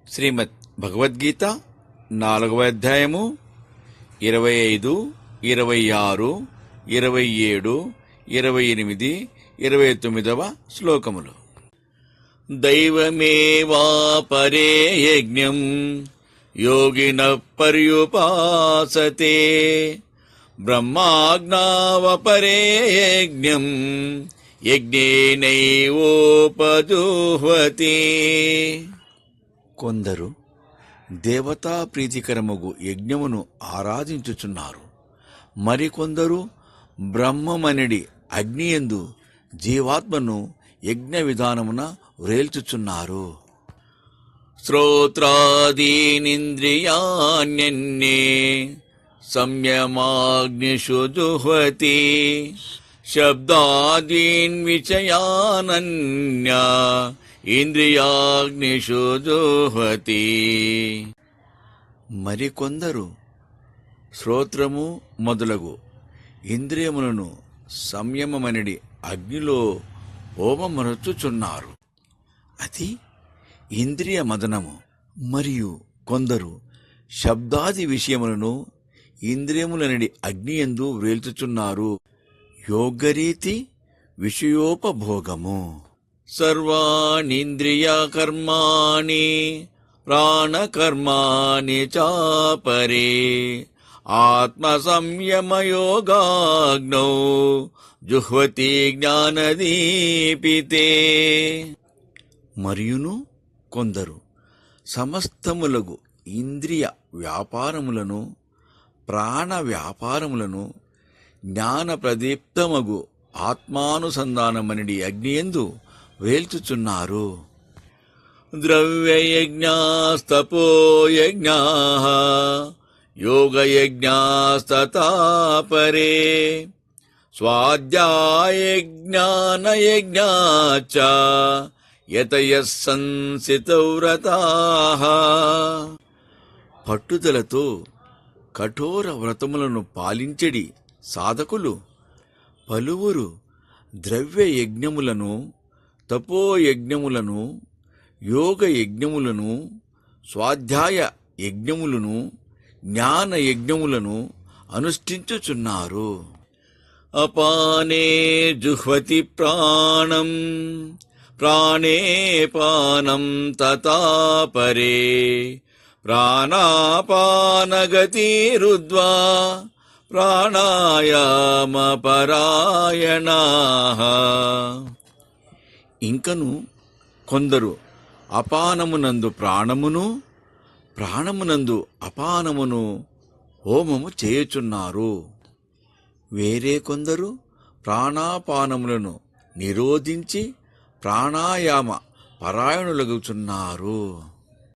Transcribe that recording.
శ్రీమద్ భగవద్గీత 4వ అధ్యాయము 25, 26, 27, 28, 29వ శ్లోకములు. దైవమేవాపరే యజ్ఞం యోగినః పర్యుపాసతే బ్రహ్మాజ్ఞావపరే యజ్ఞం యజ్ఞేనైవోపజుహ్వతి. కొందరు దేవతా ప్రీతికరముగు యజ్ఞమును ఆరాధించుచున్నారు. మరికొందరు బ్రహ్మమనడి అగ్నియందు జీవాత్మను యజ్ఞ విధానమున వ్రేల్చుచున్నారు. శ్రోత్రాదీనింద్రియాణ్యన్యే సంయమాగ్నిషు జుహ్వతి శబ్దాదీన్ విషయానన్యా ఇంద్రియాగ్నిషు జుహ్వతి. మరికొందరు శ్రోత్రము మొదలగు ఇంద్రియములను సంయమమనడి అగ్నిలో హోమమరచుచున్నారు. అది ఇంద్రియ మదనము. మరియు కొందరు శబ్దాది విషయములను ఇంద్రియములనడి అగ్నియందు వ్రేల్చుచున్నారు. యోగరీతి విషయోపభోగము. సర్వాణీంద్రియకర్మాణి ప్రాణకర్మాణి చాపరే ఆత్మసంయమయోగాగ్నౌ జుహ్వతి జ్ఞానదీపితే. మరియును కొందరు సమస్తములగు ఇంద్రియ వ్యాపారములను ప్రాణ వ్యాపారములను జ్ఞాన ప్రదీప్తమగు ఆత్మానుసంధానమనడి అగ్నియందు వేల్చుచున్నారు. ద్రవ్యయజ్ఞాస్తపోయజ్ఞాః యోగయజ్ఞాస్తథా పరే స్వాధ్యాయజ్ఞానయజ్ఞాశ్చ యతయః సంసితవ్రతాః. పట్టుదలతో కఠోర వ్రతములను పాలించెడి సాధకులు పలువురు ద్రవ్య యజ్ఞములను, తపోయజ్ఞములను, యోగ యజ్ఞములను, స్వాధ్యాయ యజ్ఞములను, జ్ఞాన యజ్ఞములను అనుష్ఠించుచున్నారు. అపానే జుహ్వతి ప్రాణం ప్రాణే పానం తథా పరే ప్రాణాపానగతిరుద్ధ్వా ప్రాణాయామపరాయణాః. ఇంకను కొందరు అపానమునందు ప్రాణమును, ప్రాణమునందు అపానమును హోమము చేయుచున్నారు. వేరే కొందరు ప్రాణాపానములను నిరోధించి ప్రాణాయామ పరాయణులగుచున్నారు.